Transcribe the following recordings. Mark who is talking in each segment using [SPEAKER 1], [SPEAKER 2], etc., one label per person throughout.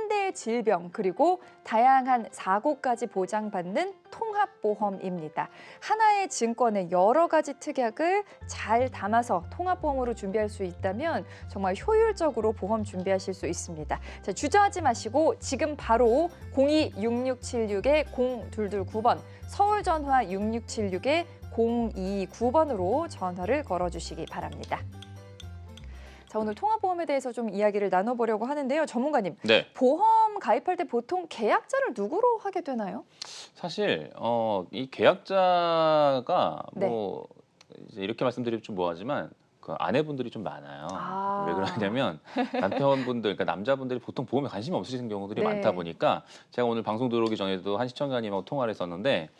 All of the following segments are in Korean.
[SPEAKER 1] 3대의 질병 그리고 다양한 사고까지 보장받는 통합보험입니다. 하나의 증권의 여러 가지 특약을 잘 담아서 통합보험으로 준비할 수 있다면 정말 효율적으로 보험 준비하실 수 있습니다. 자, 주저하지 마시고 지금 바로 02-6676-0229번 서울 전화 6676-0229번으로 전화를 걸어주시기 바랍니다. 자, 오늘 통합보험에 대해서 좀 이야기를 나눠보려고 하는데요. 전문가님,
[SPEAKER 2] 네.
[SPEAKER 1] 보험 가입할 때 보통 계약자를 누구로 하게 되나요?
[SPEAKER 2] 사실 이 계약자가
[SPEAKER 1] 네.
[SPEAKER 2] 뭐 이제 이렇게 말씀드리면 좀 뭐하지만 그 아내분들이 좀 많아요. 왜 그러냐면 남편분들, 그러니까 남자분들이 보통 보험에 관심이 없으신 경우들이
[SPEAKER 1] 네.
[SPEAKER 2] 많다 보니까 제가 오늘 방송 들어오기 전에도 한 시청자님하고 통화를 했었는데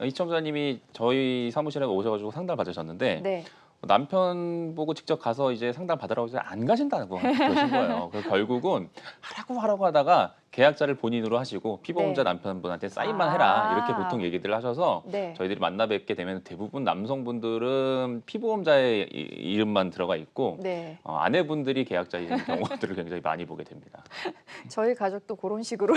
[SPEAKER 2] 이 시청자님이 저희 사무실에 오셔가지고 상담을 받으셨는데
[SPEAKER 1] 네.
[SPEAKER 2] 남편 보고 직접 가서 이제 상담 받으라고 해서 안 가신다고 그러신 거예요. 그래서 결국은 하라고 하다가 계약자를 본인으로 하시고 피보험자
[SPEAKER 1] 네.
[SPEAKER 2] 남편분한테 사인만 해라 이렇게 보통 얘기들 하셔서
[SPEAKER 1] 네.
[SPEAKER 2] 저희들이 만나 뵙게 되면 대부분 남성분들은 피보험자의 이름만 들어가 있고
[SPEAKER 1] 네.
[SPEAKER 2] 아내분들이 계약자인 경우들을 굉장히 많이 보게 됩니다.
[SPEAKER 1] 저희 가족도 그런 식으로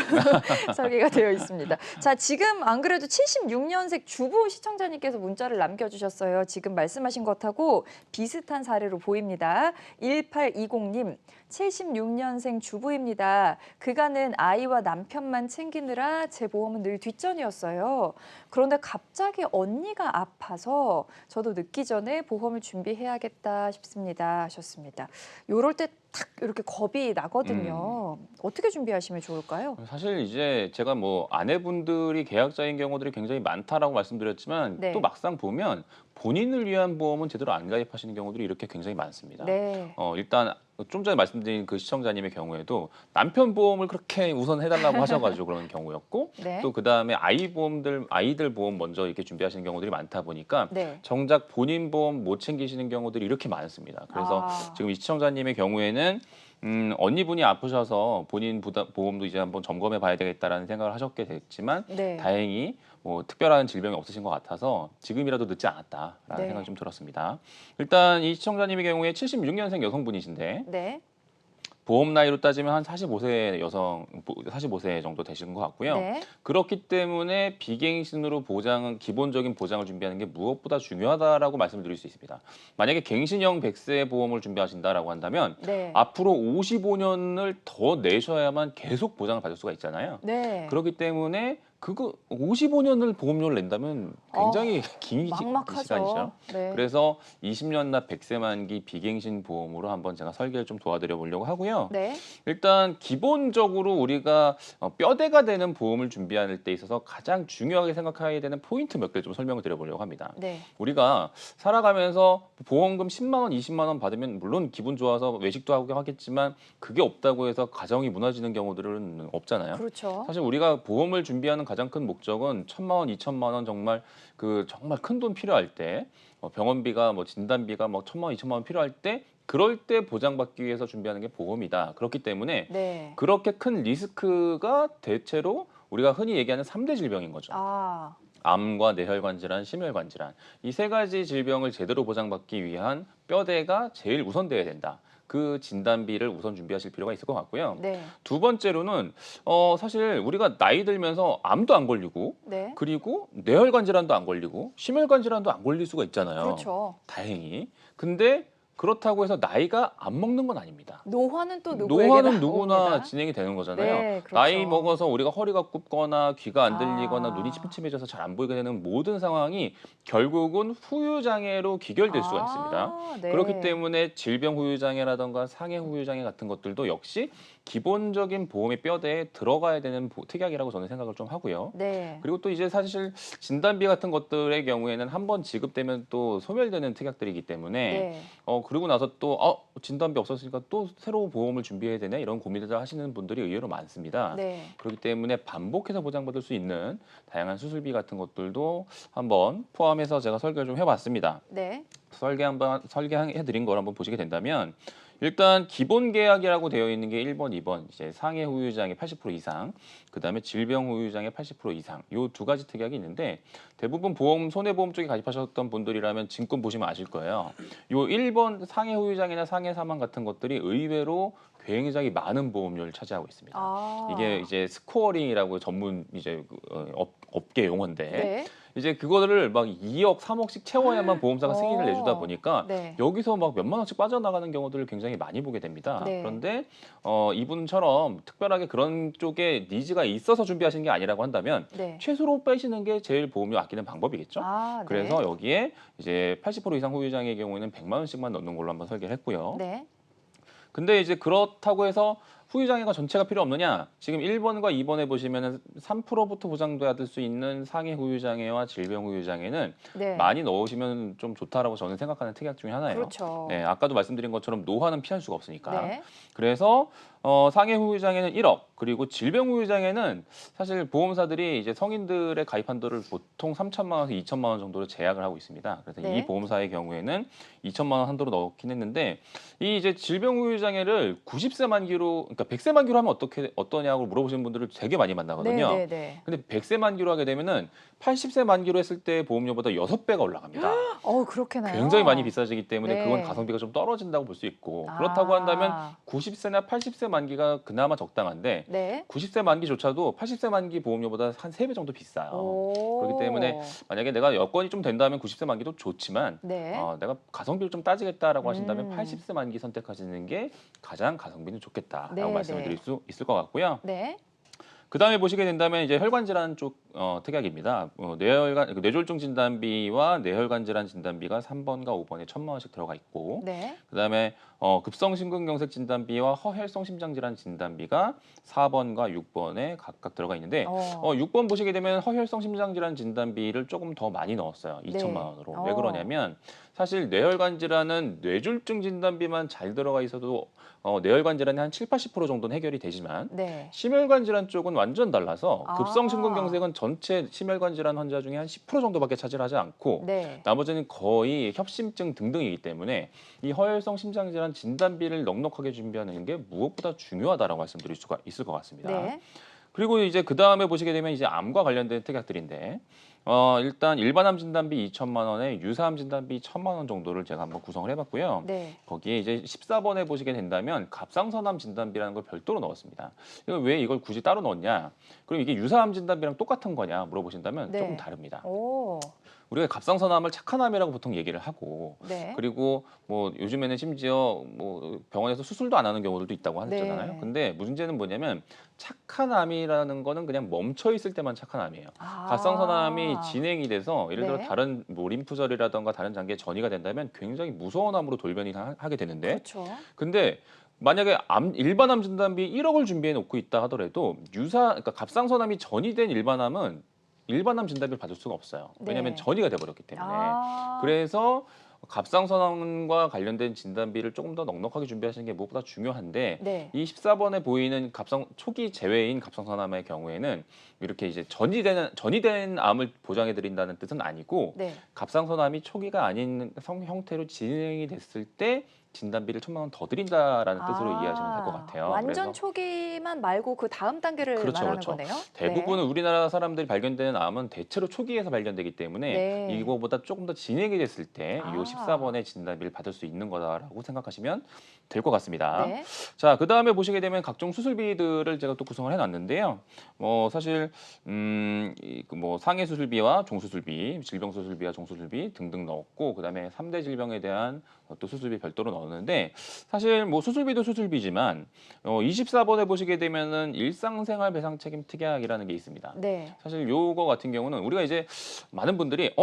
[SPEAKER 1] 설계가 되어 있습니다. 자, 지금 안 그래도 76년생 주부 시청자님께서 문자를 남겨주셨어요. 지금 말씀하신 것하고 비슷한 사례로 보입니다. 1820님, 76년생 주부입니다. 그간은 아이와 남편만 챙기느라 제 보험은 늘 뒷전이었어요. 그런데 갑자기 언니가 아파서 저도 늦기 전에 보험을 준비해야겠다 싶습니다 하셨습니다. 요럴 때 탁 이렇게 겁이 나거든요. 어떻게 준비하시면 좋을까요?
[SPEAKER 2] 사실 이제 제가 뭐 아내분들이 계약자인 경우들이 굉장히 많다라고 말씀드렸지만
[SPEAKER 1] 네.
[SPEAKER 2] 또 막상 보면 본인을 위한 보험은 제대로 안 가입하시는 경우들이 이렇게 굉장히 많습니다.
[SPEAKER 1] 네.
[SPEAKER 2] 일단 좀 전에 말씀드린 그 시청자님의 경우에도 남편 보험을 그렇게 우선 해달라고 하셔가지고 그런 경우였고
[SPEAKER 1] 네.
[SPEAKER 2] 또 그 다음에 아이들 보험 먼저 이렇게 준비하시는 경우들이 많다 보니까
[SPEAKER 1] 네.
[SPEAKER 2] 정작 본인 보험 못 챙기시는 경우들이 이렇게 많습니다. 그래서 지금 이 시청자님의 경우에는 언니분이 아프셔서 본인 보험도 이제 한번 점검해 봐야 되겠다라는 생각을 하셨게 됐지만
[SPEAKER 1] 네.
[SPEAKER 2] 다행히 뭐 특별한 질병이 없으신 것 같아서 지금이라도 늦지 않았다라는
[SPEAKER 1] 네.
[SPEAKER 2] 생각이 좀 들었습니다. 일단 이 시청자님의 경우에 76년생 여성분이신데
[SPEAKER 1] 네.
[SPEAKER 2] 보험 나이로 따지면 한 45세 45세 정도 되시는 것 같고요.
[SPEAKER 1] 네.
[SPEAKER 2] 그렇기 때문에 비갱신으로 기본적인 보장을 준비하는 게 무엇보다 중요하다라고 말씀을 드릴 수 있습니다. 만약에 갱신형 100세 보험을 준비하신다라고 한다면
[SPEAKER 1] 네.
[SPEAKER 2] 앞으로 55년을 더 내셔야만 계속 보장을 받을 수가 있잖아요.
[SPEAKER 1] 네.
[SPEAKER 2] 그렇기 때문에 그거 55년을 보험료를 낸다면 굉장히 긴
[SPEAKER 1] 막막하죠.
[SPEAKER 2] 시간이죠.
[SPEAKER 1] 네.
[SPEAKER 2] 그래서 20년 납 100세 만기 비갱신 보험으로 한번 제가 설계를 좀 도와드려 보려고 하고요.
[SPEAKER 1] 네.
[SPEAKER 2] 일단 기본적으로 우리가 뼈대가 되는 보험을 준비할 때 있어서 가장 중요하게 생각해야 되는 포인트 몇 개 좀 설명을 드려보려고 합니다.
[SPEAKER 1] 네.
[SPEAKER 2] 우리가 살아가면서 보험금 10만 원, 20만 원 받으면 물론 기분 좋아서 외식도 하고 하겠지만 그게 없다고 해서 가정이 무너지는 경우들은 없잖아요.
[SPEAKER 1] 그렇죠.
[SPEAKER 2] 사실 우리가 보험을 준비하는 가장 큰 목적은 1,000만 원, 2천만 원 정말 정말 큰 돈 필요할 때 병원비가 뭐 진단비가 뭐 1,000만 원, 2천만 원 필요할 때 그럴 때 보장받기 위해서 준비하는 게 보험이다. 그렇기 때문에
[SPEAKER 1] 네.
[SPEAKER 2] 그렇게 큰 리스크가 대체로 우리가 흔히 얘기하는 3대 질병인 거죠.
[SPEAKER 1] 아.
[SPEAKER 2] 암과 뇌혈관 질환, 심혈관 질환. 이 세 가지 질병을 제대로 보장받기 위한 뼈대가 제일 우선돼야 된다. 그 진단비를 우선 준비하실 필요가 있을 것 같고요.
[SPEAKER 1] 네.
[SPEAKER 2] 두 번째로는 사실 우리가 나이 들면서 암도 안 걸리고
[SPEAKER 1] 네.
[SPEAKER 2] 그리고 뇌혈관 질환도 안 걸리고 심혈관 질환도 안 걸릴 수가 있잖아요.
[SPEAKER 1] 그렇죠.
[SPEAKER 2] 다행히. 근데 그렇다고 해서 나이가 안 먹는 건 아닙니다.
[SPEAKER 1] 노화는 또 누구에게나
[SPEAKER 2] 노화는 누구나
[SPEAKER 1] 옵니다.
[SPEAKER 2] 진행이 되는 거잖아요.
[SPEAKER 1] 네, 그렇죠.
[SPEAKER 2] 나이 먹어서 우리가 허리가 굽거나 귀가 안 들리거나
[SPEAKER 1] 아.
[SPEAKER 2] 눈이 침침해져서 잘 안 보이게 되는 모든 상황이 결국은 후유장애로 귀결될 수가 있습니다.
[SPEAKER 1] 네.
[SPEAKER 2] 그렇기 때문에 질병 후유장애라든가 상해 후유장애 같은 것들도 역시 기본적인 보험의 뼈대에 들어가야 되는 특약이라고 저는 생각을 좀 하고요.
[SPEAKER 1] 네.
[SPEAKER 2] 그리고 또 이제 사실 진단비 같은 것들의 경우에는 한 번 지급되면 또 소멸되는 특약들이기 때문에
[SPEAKER 1] 네.
[SPEAKER 2] 그러고 나서 또 진단비 없었으니까 또 새로 보험을 준비해야 되네 이런 고민을 하시는 분들이 의외로 많습니다.
[SPEAKER 1] 네.
[SPEAKER 2] 그렇기 때문에 반복해서 보장받을 수 있는 다양한 수술비 같은 것들도 한번 포함해서 제가 설계를 좀 해봤습니다.
[SPEAKER 1] 네.
[SPEAKER 2] 설계해드린 걸 한번 보시게 된다면 일단 기본 계약이라고 되어 있는 게 1번, 2번 이제 상해 후유장애 80% 이상, 그다음에 질병 후유장애 80% 이상 요 두 가지 특약이 있는데 대부분 손해보험 쪽에 가입하셨던 분들이라면 증권 보시면 아실 거예요. 요 1번 상해 후유장애나 상해 사망 같은 것들이 의외로 굉장히 많은 보험료를 차지하고 있습니다.
[SPEAKER 1] 아.
[SPEAKER 2] 이게 이제 스코어링이라고 전문 이제 업계 용어인데
[SPEAKER 1] 네.
[SPEAKER 2] 이제 그거를 막 2억, 3억씩 채워야만 보험사가 승인을 내주다 보니까
[SPEAKER 1] 네.
[SPEAKER 2] 여기서 막 몇만 원씩 빠져나가는 경우들을 굉장히 많이 보게 됩니다.
[SPEAKER 1] 네.
[SPEAKER 2] 그런데 이분처럼 특별하게 그런 쪽에 니즈가 있어서 준비하신 게 아니라고 한다면
[SPEAKER 1] 네.
[SPEAKER 2] 최소로 빼시는 게 제일 보험료 아끼는 방법이겠죠.
[SPEAKER 1] 아, 네.
[SPEAKER 2] 그래서 여기에 이제 80% 이상 후유장의 경우에는 100만 원씩만 넣는 걸로 한번 설계를 했고요.
[SPEAKER 1] 네.
[SPEAKER 2] 근데 이제 그렇다고 해서 후유장애가 전체가 필요 없느냐? 지금 1번과 2번에 보시면은 3%부터 보장받을 수 있는 상해 후유장애와 질병 후유장애는
[SPEAKER 1] 네.
[SPEAKER 2] 많이 넣으시면 좀 좋다라고 저는 생각하는 특약 중에 하나예요.
[SPEAKER 1] 그렇죠.
[SPEAKER 2] 네, 아까도 말씀드린 것처럼 노화는 피할 수가 없으니까.
[SPEAKER 1] 네.
[SPEAKER 2] 그래서 상해 후유장애는 1억, 그리고 질병 후유장애는 사실 보험사들이 이제 성인들의 가입 한도를 보통 3천만 원에서 2천만 원 정도로 제약을 하고 있습니다. 그래서
[SPEAKER 1] 네.
[SPEAKER 2] 이 보험사의 경우에는 2천만 원 한도로 넣긴 했는데 이 이제 질병 후유장애를 90세 만기로, 그러니까 100세 만기로 하면 어떠냐고 물어보시는 분들을 되게 많이 만나거든요.
[SPEAKER 1] 네, 네, 네.
[SPEAKER 2] 근데 100세 만기로 하게 되면은 80세 만기로 했을 때 보험료보다 6배가 올라갑니다.
[SPEAKER 1] 그렇게나요?
[SPEAKER 2] 굉장히 많이 비싸지기 때문에
[SPEAKER 1] 네.
[SPEAKER 2] 그건 가성비가 좀 떨어진다고 볼 수 있고, 그렇다고 한다면 90세나 80세 만기가 그나마 적당한데
[SPEAKER 1] 네.
[SPEAKER 2] 90세 만기조차도 80세 만기 보험료보다 한 3배 정도 비싸요.
[SPEAKER 1] 오.
[SPEAKER 2] 그렇기 때문에 만약에 내가 여건이 좀 된다면 90세 만기도 좋지만
[SPEAKER 1] 네.
[SPEAKER 2] 내가 가성비를 좀 따지겠다라고 하신다면
[SPEAKER 1] 음.
[SPEAKER 2] 80세 만기 선택하시는 게 가장 가성비는 좋겠다라고
[SPEAKER 1] 네,
[SPEAKER 2] 말씀을
[SPEAKER 1] 네.
[SPEAKER 2] 드릴 수 있을 것 같고요.
[SPEAKER 1] 네.
[SPEAKER 2] 그 다음에 보시게 된다면 이제 혈관 질환 쪽 특약입니다. 뇌졸중 진단비와 뇌혈관 질환 진단비가 3번과 5번에 1,000만 원씩 들어가 있고,
[SPEAKER 1] 네.
[SPEAKER 2] 그 다음에 급성 심근경색 진단비와 허혈성 심장 질환 진단비가 4번과 6번에 각각 들어가 있는데 6번 보시게 되면 허혈성 심장 질환 진단비를 조금 더 많이 넣었어요. 2천만 원으로. 왜 그러냐면 사실 뇌혈관 질환은 뇌졸중 진단비만 잘 들어가 있어도 뇌혈관 질환이 한 7, 80% 정도는 해결이 되지만
[SPEAKER 1] 네.
[SPEAKER 2] 심혈관 질환 쪽은 완전 달라서
[SPEAKER 1] 아.
[SPEAKER 2] 급성 심근경색은 전체 심혈관 질환 환자 중에 한 10% 정도밖에 차지하지 않고
[SPEAKER 1] 네.
[SPEAKER 2] 나머지는 거의 협심증 등등이기 때문에 이 허혈성 심장 질환 진단비를 넉넉하게 준비하는 게 무엇보다 중요하다라고 말씀드릴 수가 있을 것 같습니다.
[SPEAKER 1] 네.
[SPEAKER 2] 그리고 이제 그 다음에 보시게 되면 이제 암과 관련된 특약들인데 일단 일반암 진단비 2천만 원에 유사암 진단비 1,000만 원 정도를 제가 한번 구성을 해봤고요.
[SPEAKER 1] 네.
[SPEAKER 2] 거기에 이제 14번에 보시게 된다면 갑상선암 진단비라는 걸 별도로 넣었습니다. 왜 이걸 굳이 따로 넣었냐? 그럼 이게 유사암 진단비랑 똑같은 거냐 물어보신다면
[SPEAKER 1] 네.
[SPEAKER 2] 조금 다릅니다.
[SPEAKER 1] 오.
[SPEAKER 2] 우리가 갑상선암을 착한 암이라고 보통 얘기를 하고
[SPEAKER 1] 네.
[SPEAKER 2] 그리고 뭐 요즘에는 심지어 뭐 병원에서 수술도 안 하는 경우들도 있다고 하잖아요.
[SPEAKER 1] 네.
[SPEAKER 2] 근데 문제는 뭐냐면 착한 암이라는 거는 그냥 멈춰 있을 때만 착한 암이에요. 갑상선암이 진행이 돼서 예를 들어
[SPEAKER 1] 네.
[SPEAKER 2] 다른 뭐 림프절이라던가 다른 장기에 전이가 된다면 굉장히 무서운 암으로 돌변이 하게 되는데
[SPEAKER 1] 그렇죠.
[SPEAKER 2] 근데 만약에 일반암 진단비 1억을 준비해 놓고 있다 하더라도 그러니까 갑상선암이 전이된 일반암은 일반암 진단비를 받을 수가 없어요. 왜냐하면
[SPEAKER 1] 네.
[SPEAKER 2] 전이가 돼버렸기 때문에. 그래서 갑상선암과 관련된 진단비를 조금 더 넉넉하게 준비하시는 게 무엇보다 중요한데
[SPEAKER 1] 네.
[SPEAKER 2] 이 14번에 보이는 초기 재외인 갑상선암의 경우에는 이렇게 이제 전이된 암을 보장해 드린다는 뜻은 아니고
[SPEAKER 1] 네.
[SPEAKER 2] 갑상선암이 초기가 아닌 형태로 진행이 됐을 때 진단비를 1,000만 원 더 드린다라는 뜻으로 이해하시면 될 것 같아요.
[SPEAKER 1] 완전
[SPEAKER 2] 그래서
[SPEAKER 1] 초기만 말고 그 다음 단계를
[SPEAKER 2] 그렇죠,
[SPEAKER 1] 말하는
[SPEAKER 2] 그렇죠.
[SPEAKER 1] 거네요.
[SPEAKER 2] 대부분은 우리나라 사람들이 발견되는 암은 대체로 초기에서 발견되기 때문에
[SPEAKER 1] 네.
[SPEAKER 2] 이거보다 조금 더 진행이 됐을 때 이
[SPEAKER 1] 아.
[SPEAKER 2] 14번의 진단비를 받을 수 있는 거다라고 생각하시면 될 것 같습니다.
[SPEAKER 1] 네.
[SPEAKER 2] 자, 그 다음에 보시게 되면 각종 수술비들을 제가 또 구성을 해놨는데요. 사실 뭐 상해 수술비와 종수술비, 질병 수술비와 종수술비 등등 넣었고, 그 다음에 3대 질병에 대한 또 수술비 별도로 넣었는데 사실 뭐 수술비도 수술비지만 24번에 보시게 되면은 일상생활 배상 책임 특약이라는 게 있습니다.
[SPEAKER 1] 네.
[SPEAKER 2] 사실 요거 같은 경우는 우리가 이제 많은 분들이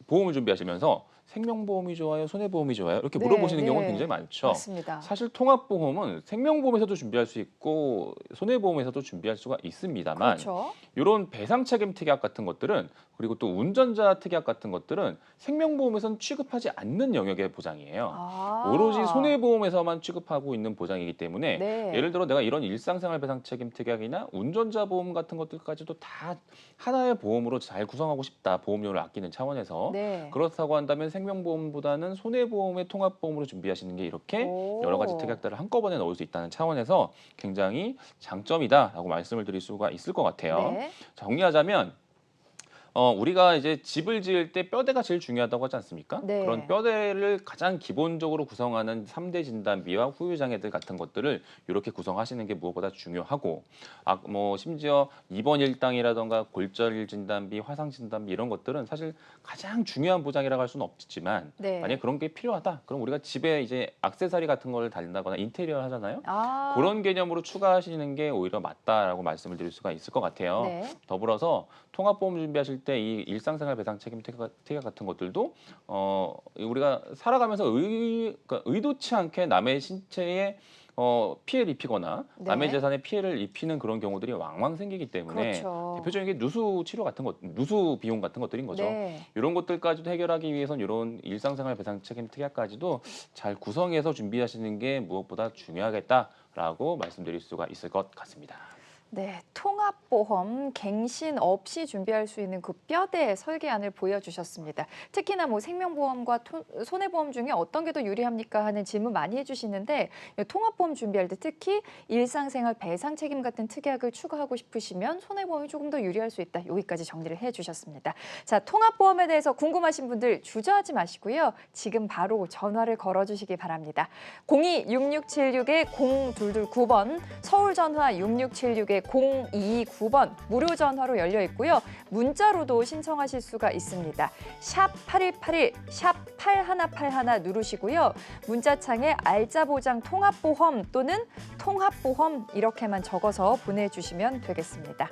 [SPEAKER 2] 보험을 준비하시면서 생명보험이 좋아요, 손해보험이 좋아요 이렇게
[SPEAKER 1] 네,
[SPEAKER 2] 물어보시는
[SPEAKER 1] 네.
[SPEAKER 2] 경우는 굉장히 많죠.
[SPEAKER 1] 맞습니다.
[SPEAKER 2] 사실 통합보험은 생명보험에서도 준비할 수 있고 손해보험에서도 준비할 수가 있습니다만
[SPEAKER 1] 그렇죠.
[SPEAKER 2] 이런 배상 책임 특약 같은 것들은 그리고 또 운전자 특약 같은 것들은 생명보험에서는 취급하지 않는 영역의 보장이에요. 오로지 손해보험에서만 취급하고 있는 보장이기 때문에
[SPEAKER 1] 네.
[SPEAKER 2] 예를 들어 내가 이런 일상생활 배상 책임 특약이나 운전자 보험 같은 것들까지도 다 하나의 보험으로 잘 구성하고 싶다. 보험료를 아끼는 차원에서.
[SPEAKER 1] 네.
[SPEAKER 2] 그렇다고 한다면 생명보험보다는 손해보험의 통합보험으로 준비하시는 게 이렇게
[SPEAKER 1] 오.
[SPEAKER 2] 여러 가지 특약들을 한꺼번에 넣을 수 있다는 차원에서 굉장히 장점이다라고 말씀을 드릴 수가 있을 것 같아요.
[SPEAKER 1] 네.
[SPEAKER 2] 정리하자면 우리가 이제 집을 지을 때 뼈대가 제일 중요하다고 하지 않습니까?
[SPEAKER 1] 네.
[SPEAKER 2] 그런 뼈대를 가장 기본적으로 구성하는 3대 진단비와 후유 장애들 같은 것들을 이렇게 구성하시는 게 무엇보다 중요하고, 뭐 심지어 입원 일당이라던가 골절 진단비, 화상 진단비 이런 것들은 사실 가장 중요한 보장이라고 할 수는 없지만
[SPEAKER 1] 네.
[SPEAKER 2] 만약 그런 게 필요하다. 그럼 우리가 집에 이제 액세서리 같은 걸 달린다거나 인테리어 하잖아요.
[SPEAKER 1] 아,
[SPEAKER 2] 그런 개념으로 추가하시는 게 오히려 맞다라고 말씀을 드릴 수가 있을 것 같아요.
[SPEAKER 1] 네.
[SPEAKER 2] 더불어서 통합보험 준비하실 때 이 일상생활 배상 책임 특약 같은 것들도 우리가 살아가면서 그러니까 의도치 않게 남의 신체에 피해를 입히거나 남의
[SPEAKER 1] 네.
[SPEAKER 2] 재산에 피해를 입히는 그런 경우들이 왕왕 생기기 때문에
[SPEAKER 1] 그렇죠.
[SPEAKER 2] 대표적인 게 누수 치료 같은 것, 누수 비용 같은 것들인 거죠.
[SPEAKER 1] 네.
[SPEAKER 2] 이런 것들까지도 해결하기 위해서는 이런 일상생활 배상 책임 특약까지도 잘 구성해서 준비하시는 게 무엇보다 중요하겠다라고 말씀드릴 수가 있을 것 같습니다.
[SPEAKER 1] 네, 통합보험 갱신 없이 준비할 수 있는 그 뼈대 설계안을 보여주셨습니다. 특히나 뭐 생명보험과 손해보험 중에 어떤 게 더 유리합니까 하는 질문 많이 해주시는데 통합보험 준비할 때 특히 일상생활 배상 책임 같은 특약을 추가하고 싶으시면 손해보험이 조금 더 유리할 수 있다. 여기까지 정리를 해주셨습니다. 자, 통합보험에 대해서 궁금하신 분들 주저하지 마시고요. 지금 바로 전화를 걸어주시기 바랍니다. 02-6676-0229번, 서울전화 6676-0229번 무료 전화로 열려 있고요. 문자로도 신청하실 수가 있습니다. 샵 8181, 샵 8181 누르시고요. 문자창에 알짜보장 통합보험 또는 통합보험 이렇게만 적어서 보내주시면 되겠습니다.